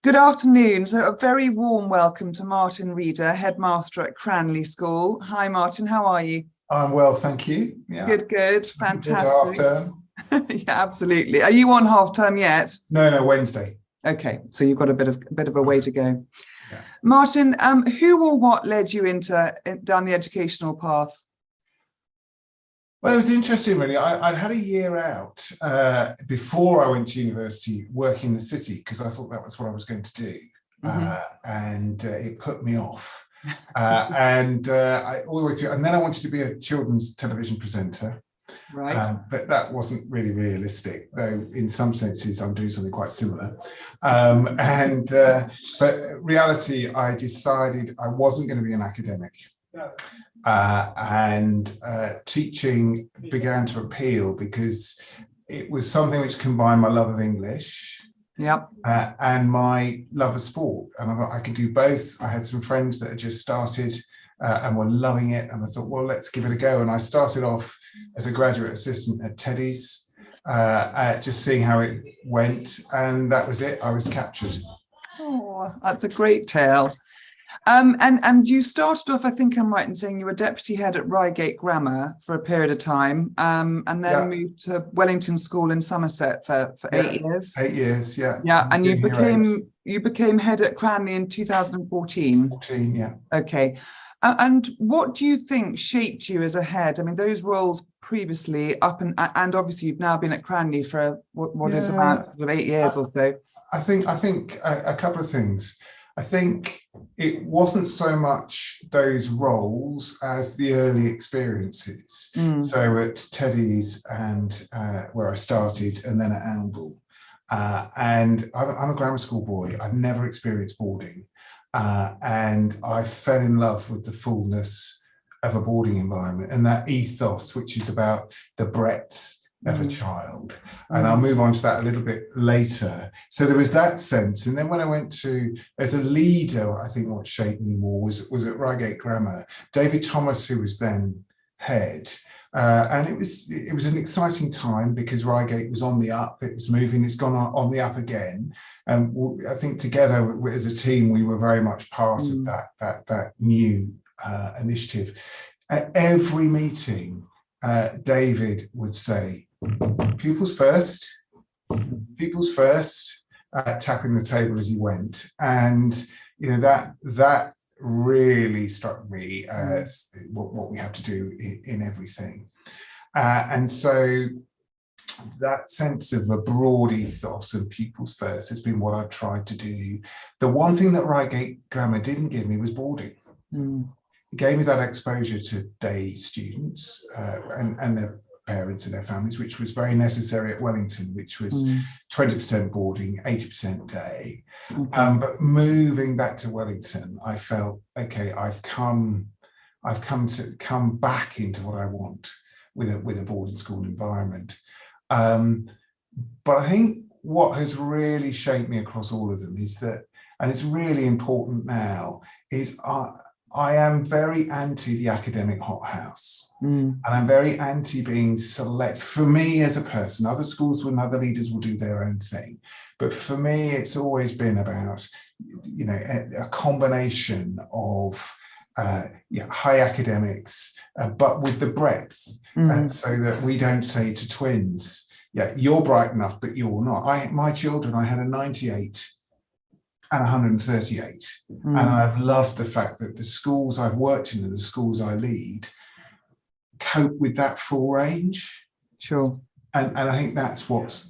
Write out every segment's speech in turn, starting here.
Good afternoon. So a very warm welcome to Martin Reeder, headmaster at Cranleigh School. Hi, Martin. How are you? I'm well, thank you. Yeah. Good. Looking forward to half Fantastic. term. Yeah, absolutely. Are you on half term yet? No, Wednesday. Okay, so you've got a bit of a way to go. Yeah. Martin, who or what led you down the educational path? Well, it was interesting, really. I'd had a year out before I went to university working in the city because I thought that was what I was going to do. And it put me off. I all the way through. And then I wanted to be a children's television presenter. Right. But that wasn't really realistic, though in some senses I'm doing something quite similar. But reality, I decided I wasn't going to be an academic. Teaching began to appeal because it was something which combined my love of English and my love of sport. And I thought I could do both. I had some friends that had just started and were loving it. And I thought, well, let's give it a go. And I started off as a graduate assistant at Teddy's, just seeing how it went. And that was it. I was captured. Oh, that's a great tale. And you started off, I think I'm right in saying you were deputy head at Reigate Grammar for a period of time, and then moved to Wellington School in Somerset for 8 years. 8 years, yeah. Yeah, and you became head at Cranleigh in 2014. 14, yeah. Okay. And what do you think shaped you as a head? I mean, those roles previously and obviously you've now been at Cranleigh for what is about sort of 8 years or so. I think a couple of things. I think it wasn't so much those roles as the early experiences. So at Teddy's and where I started, and then at Oundle. And I'm a grammar school boy. I've never experienced boarding. And I fell in love with the fullness of a boarding environment and that ethos, which is about the breadth of a child. And I'll move on to that a little bit later. So there was that sense. And then when I went to, as a leader, I think what shaped me more was at Reigate Grammar. David Thomas, who was then head, and it was an exciting time because Reigate was on the up. It was moving. It's gone on the up again. And I think together as a team, we were very much part of that new initiative. At every meeting, David would say, pupils first, tapping the table as he went. And, you know, that really struck me as what we have to do in everything. And so that sense of a broad ethos and pupils first has been what I've tried to do. The one thing that Reigate Grammar didn't give me was boarding. It gave me that exposure to day students and their parents and their families, which was very necessary at Wellington, which was 20% boarding, 80% day. But moving back to Wellington, I felt, okay, I've come back into what I want with a boarding school environment. But I think what has really shaped me across all of them is that, and it's really important now, is I am very anti the academic hothouse, and I'm very anti being select. For me as a person, other schools and other leaders will do their own thing, but for me, it's always been about, you know, a combination of high academics, but with the breadth, so that we don't say to twins, yeah, you're bright enough, but you're not. My children, I had a 98. And 138. And I've loved the fact that the schools I've worked in and the schools I lead cope with that full range. Sure. And I think that's what's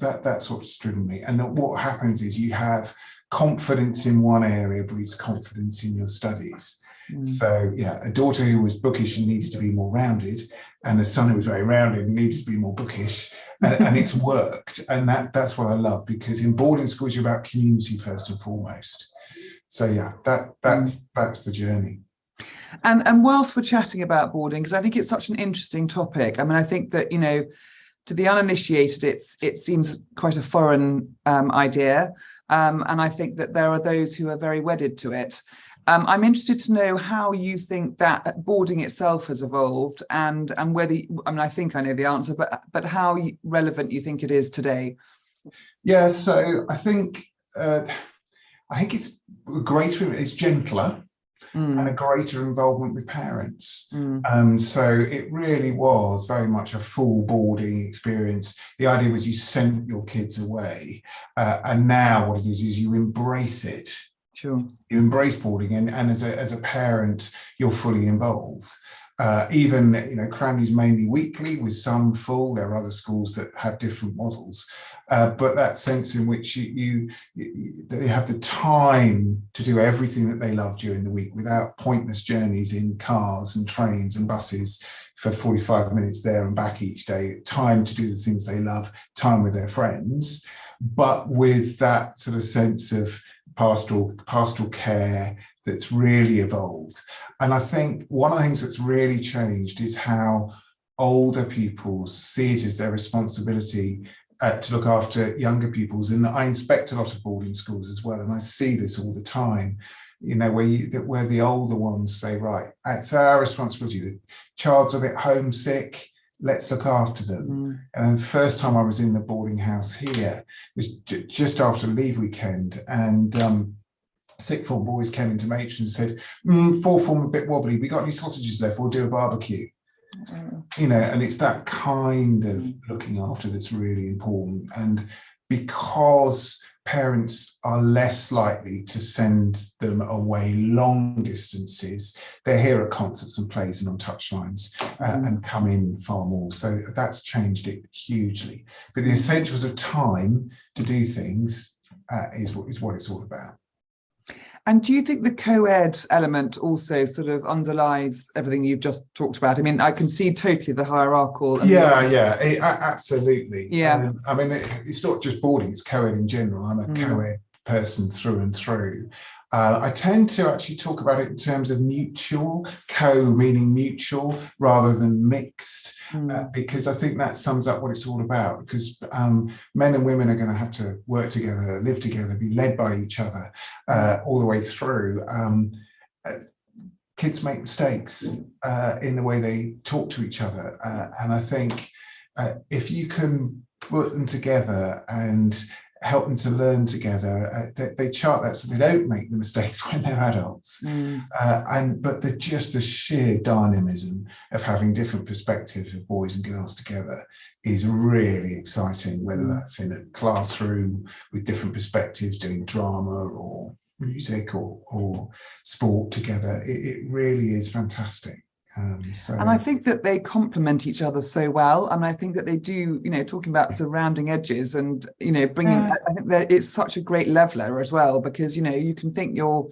driven me. And what happens is you have confidence in one area breeds confidence in your studies. So yeah, a daughter who was bookish and needed to be more rounded, and a son who was very rounded and needed to be more bookish. And it's worked, and that's what I love, because in boarding schools you're about community first and foremost. So yeah, that's the journey. And whilst we're chatting about boarding, because I think it's such an interesting topic. I mean, I think that, you know, to the uninitiated, it seems quite a foreign idea, and I think that there are those who are very wedded to it. I'm interested to know how you think that boarding itself has evolved, and whether, I mean, I think I know the answer, but how relevant you think it is today. Yeah, so I think I think it's greater, it's gentler, and a greater involvement with parents. So it really was very much a full boarding experience. The idea was you sent your kids away, and now what it is you embrace it. Sure. You embrace boarding, and as a parent, you're fully involved. Even, Cranleigh's mainly weekly with some full. There are other schools that have different models. But that sense in which they have the time to do everything that they love during the week without pointless journeys in cars and trains and buses for 45 minutes there and back each day, time to do the things they love, time with their friends, but with that sort of sense of pastoral care that's really evolved. And I think one of the things that's really changed is how older pupils see it as their responsibility to look after younger pupils. And I inspect a lot of boarding schools as well, and I see this all the time, where the older ones say, right, it's our responsibility. The child's a bit homesick, let's look after them. And the first time I was in the boarding house here was just after leave weekend, and sixth form boys came into matron and said, fourth form a bit wobbly, we got any sausages left, we'll do a barbecue. And it's that kind of looking after that's really important. And because parents are less likely to send them away long distances, they're here at concerts and plays and on touchlines, and come in far more. So that's changed it hugely. But the essentials of time to do things is what it's all about. And do you think the co-ed element also sort of underlies everything you've just talked about? I mean, I can see totally the hierarchical. Absolutely. Yeah. I mean, it's not just boarding, it's co-ed in general. I'm a co-ed person through and through. I tend to actually talk about it in terms of mutual, meaning mutual rather than mixed, because I think that sums up what it's all about. Because men and women are going to have to work together, live together, be led by each other all the way through. Kids make mistakes in the way they talk to each other, and I think if you can put them together and help them to learn together, they chart that so they don't make the mistakes when they're adults. But just the sheer dynamism of having different perspectives of boys and girls together is really exciting, whether that's in a classroom with different perspectives, doing drama or music or sport together. It really is fantastic. And I think that they complement each other so well. I mean, I think that they do, talking about surrounding edges and, bringing, I think that it's such a great leveler as well, because, you can think you're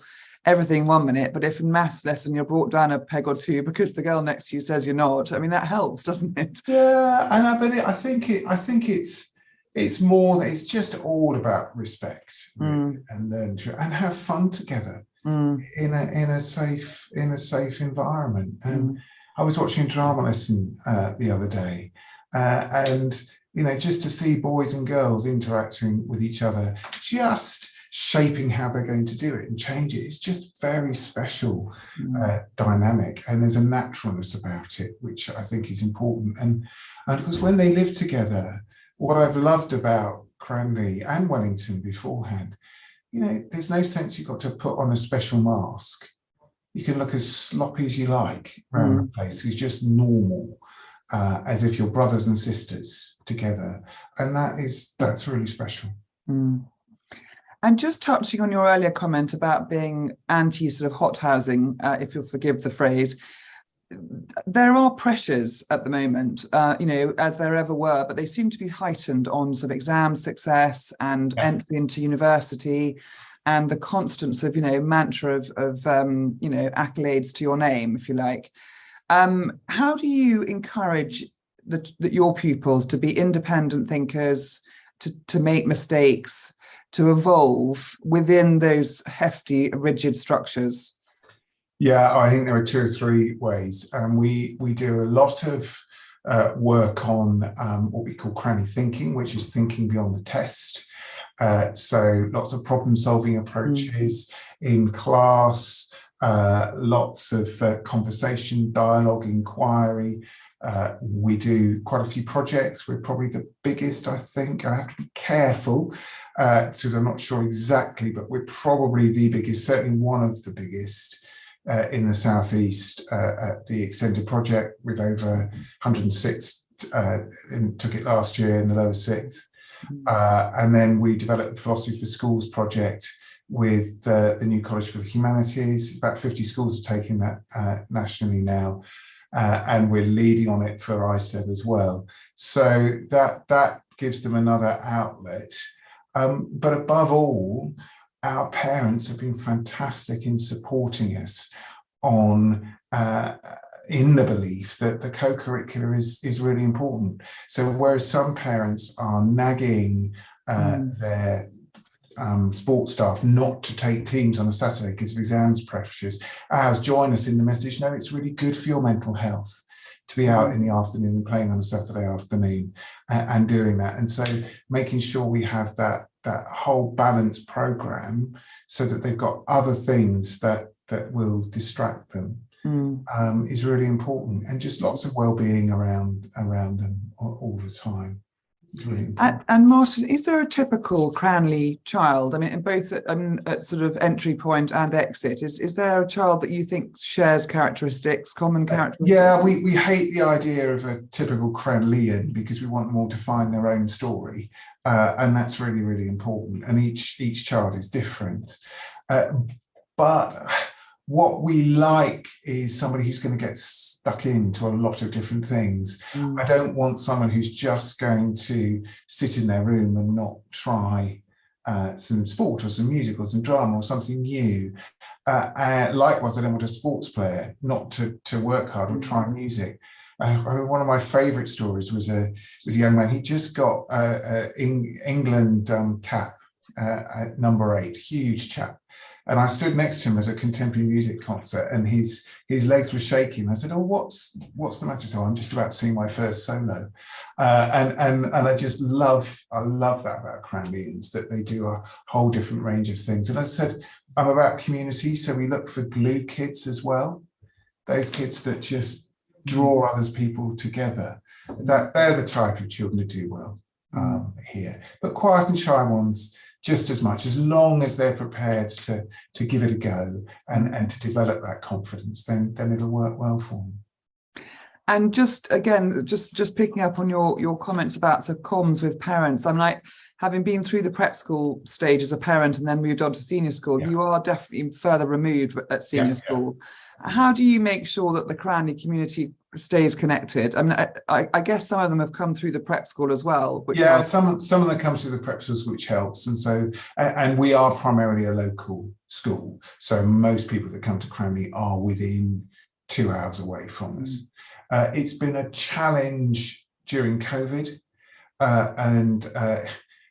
everything 1 minute, but if in maths lesson you're brought down a peg or two because the girl next to you says you're not, I mean, that helps, doesn't it? Yeah, and I think it's more that it's just all about respect, really, and learn to and have fun together. In a safe environment. And I was watching a drama lesson the other day, and just to see boys and girls interacting with each other, just shaping how they're going to do it and change it. It's just very special dynamic, and there's a naturalness about it, which I think is important. And because when they live together, what I've loved about Cranleigh and Wellington beforehand, there's no sense you've got to put on a special mask. You can look as sloppy as you like around the place. It's just normal, as if you're brothers and sisters together. And that's really special. And just touching on your earlier comment about being anti sort of hot housing, if you'll forgive the phrase, there are pressures at the moment, as there ever were, but they seem to be heightened on sort of exam success and entry into university, and the constant sort of, mantra of accolades to your name, if you like. How do you encourage your pupils to be independent thinkers, to make mistakes, to evolve within those hefty, rigid structures? Yeah, I think there are 2 or 3 ways. We do a lot of work on what we call Cranleigh thinking, which is thinking beyond the test. So lots of problem-solving approaches in class, lots of conversation, dialogue, inquiry, We do quite a few projects. We're probably the biggest, I think. I have to be careful because I'm not sure exactly, but we're probably the biggest, certainly one of the biggest in the Southeast at the extended project, with over 106 and took it last year in the lower sixth. And then we developed the Philosophy for Schools project with the New College for the Humanities. About 50 schools are taking that nationally now. And we're leading on it for ISEB as well. So that gives them another outlet. But above all, our parents have been fantastic in supporting us on in the belief that the co-curricular is really important. So whereas some parents are nagging their sports staff not to take teams on a Saturday because of exams pressures, ours join us in the message, no, it's really good for your mental health to be out in the afternoon and playing on a Saturday afternoon and doing that. And so making sure we have that whole balanced program so that they've got other things that will distract them is really important, and just lots of well-being around them all the time. Really, and Martin, is there a typical Cranleigh child? I mean, in both at sort of entry point and exit, is there a child that you think shares characteristics, common characteristics? Yeah, we hate the idea of a typical Cranleighan because we want them all to find their own story, and that's really, really important. And each child is different, but what we like is somebody who's going to get stuck into a lot of different things. I don't want someone who's just going to sit in their room and not try some sport or some music or some drama or something new. Likewise, I don't want a sports player not to work hard or try music. One of my favourite stories was a young man. He just got England cap at number 8, huge chap. And I stood next to him at a contemporary music concert, and his legs were shaking. I said, "Oh, what's the matter?" So I'm just about to sing my first solo, and I just love that about Cranleighans, that they do a whole different range of things. And as I said, I'm about community, so we look for glue kids as well. Those kids that just draw others people together. That they're the type of children who do well here. But quiet and shy ones, just as much, as long as they're prepared to give it a go and to develop that confidence, then it'll work well for them. And just again, just picking up on your comments about sort of comms with parents, I'm like, having been through the prep school stage as a parent and then moved on to senior school, you are definitely further removed at senior school. How do you make sure that the Cranleigh community stays connected? I mean, I guess some of them have come through the prep school as well. Some of them come through the prep schools, which helps. And so, and we are primarily a local school. So most people that come to Cranleigh are within 2 hours away from us. It's been a challenge during COVID, and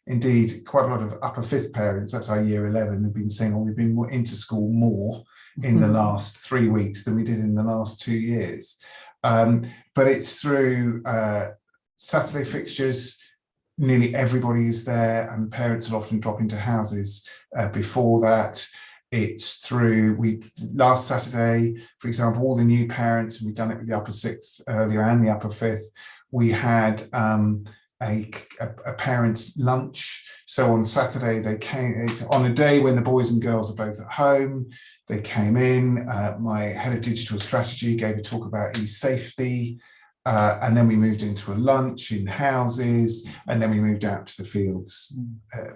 indeed, quite a lot of upper fifth parents, that's our year 11, have been saying, we've been into school more in the last 3 weeks than we did in the last 2 years. But it's through Saturday fixtures. Nearly everybody is there, and parents will often drop into houses before that. It's through, last Saturday, for example, all the new parents, and we've done it with the upper sixth earlier and the upper fifth, we had a parents' lunch. So on Saturday, they came, on a day when the boys and girls are both at home, they came in. My head of digital strategy gave a talk about e-safety, and then we moved into a lunch in houses, and then we moved out to the fields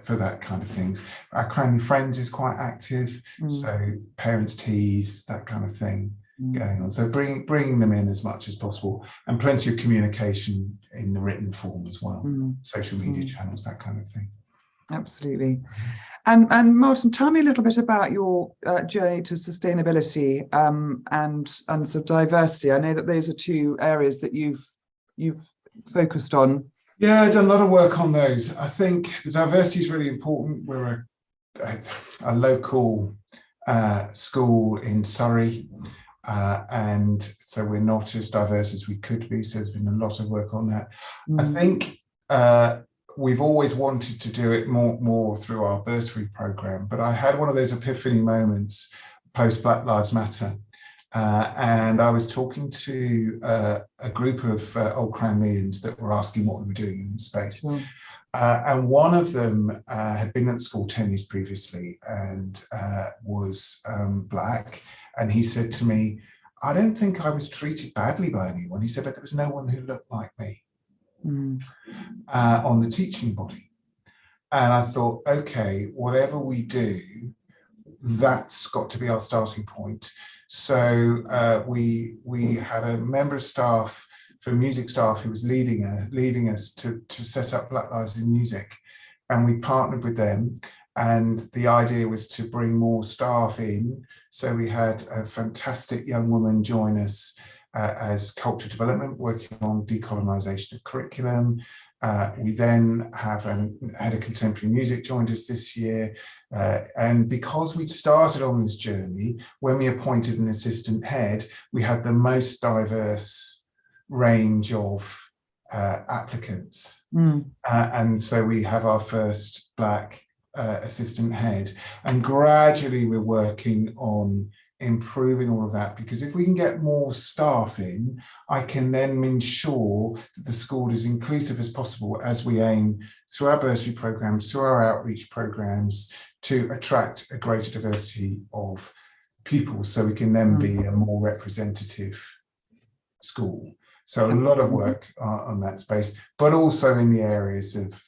for that kind of things. Our Cranleigh Friends is quite active, so parents' teas, that kind of thing going on. So bringing them in as much as possible, and plenty of communication in the written form as well, social media channels, that kind of thing. Absolutely. And Martin, tell me a little bit about your journey to sustainability and sort of diversity. I know that those are two areas that you've focused on. Yeah, I've done a lot of work on those. I think the diversity is really important. We're a local school in Surrey, and so we're not as diverse as we could be. So there's been a lot of work on that. I think we've always wanted to do it more through our bursary program, but I had one of those epiphany moments post Black Lives Matter, And I was talking to a group of old Cranleighans that were asking what we were doing in the space. And one of them had been at school 10 years previously and was black. And he said to me, I don't think I was treated badly by anyone. He said, but there was no one who looked like me on the teaching body. And I thought, okay, whatever we do, that's got to be our starting point. So we had a member of staff, for music staff, who was leading us to set up Black Lives in Music, and we partnered with them. And the idea was to bring more staff in. So we had a fantastic young woman join us as culture development, working on decolonisation of curriculum. We then have a head of contemporary music joined us this year. And because we'd started on this journey, when we appointed an assistant head, we had the most diverse range of applicants. And so we have our first black assistant head, and gradually we're working on improving all of that, because if we can get more staff in, I can then ensure that the school is inclusive as possible as we aim through our bursary programs, through our outreach programs, to attract a greater diversity of pupils, so we can then be a more representative school. So a lot of work on that space, but also in the areas of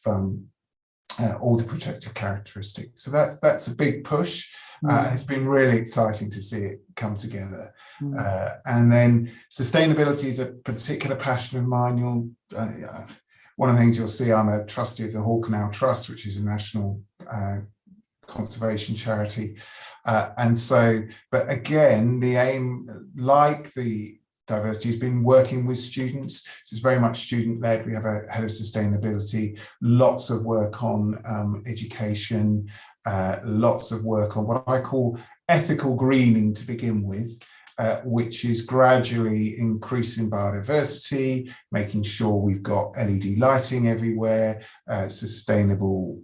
all the protective characteristics. So that's a big push. It's been really exciting to see it come together. And then sustainability is a particular passion of mine. One of the things you'll see, I'm a trustee of the Hall Canal Trust, which is a national conservation charity. And so, but again, the aim, like the diversity, has been working with students. This is very much student-led. We have a head of sustainability, lots of work on education, lots of work on what I call ethical greening to begin with, which is gradually increasing biodiversity, making sure we've got LED lighting everywhere, sustainable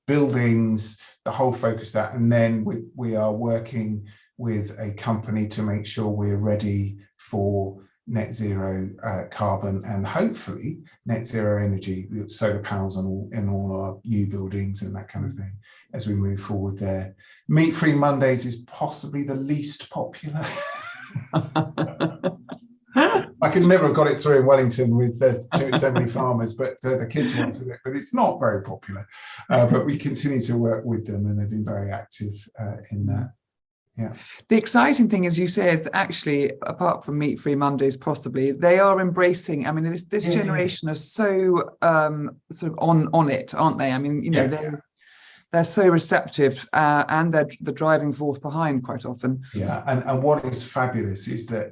buildings, the whole focus of that. And then we are working with a company to make sure we're ready for net zero carbon and hopefully net zero energy, solar panels in all our new buildings and that kind of thing as we move forward there. Meat-free Mondays is possibly the least popular. I could never have got it through in Wellington with so many farmers, but the kids wanted it, but it's not very popular. But we continue to work with them, and they've been very active in that. Yeah. The exciting thing, as you say, is actually, apart from Meat-free Mondays, possibly, they are embracing. I mean, this generation is so sort of on it, aren't they? I mean, you know, they're so receptive, and they're the driving force behind quite often. Yeah, and what is fabulous is that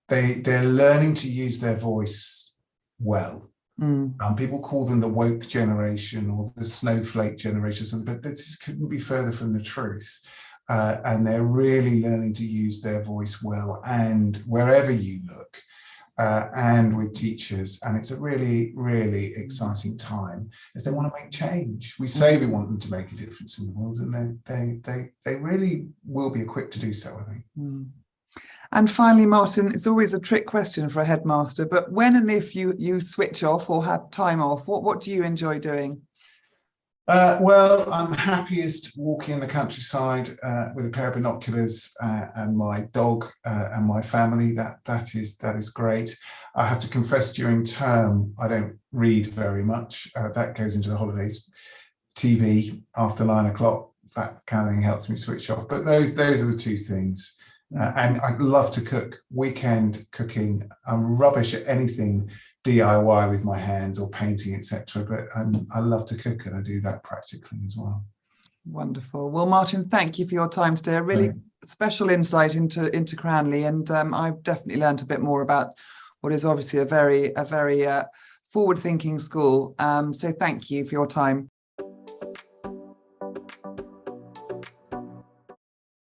they're learning to use their voice well. People call them the woke generation or the snowflake generation, but this couldn't be further from the truth. And they're really learning to use their voice well, and wherever you look, and with teachers. And it's a really, really exciting time as they want to make change. We say we want them to make a difference in the world, and they really will be equipped to do so, I think. And finally, Martin, it's always a trick question for a headmaster, but when and if you switch off or have time off, what do you enjoy doing? Well, I'm happiest walking in the countryside with a pair of binoculars and my dog and my family. That is great. I have to confess, during term, I don't read very much. That goes into the holidays. TV after 9 o'clock, that kind of thing helps me switch off. But those are the two things. And I love to cook. Weekend cooking. I'm rubbish at anything DIY with my hands or painting, etc. But I love to cook, and I do that practically as well. Wonderful. Well, Martin, thank you for your time today. A really special insight into Cranleigh, and I've definitely learned a bit more about what is obviously a very forward-thinking school. So thank you for your time.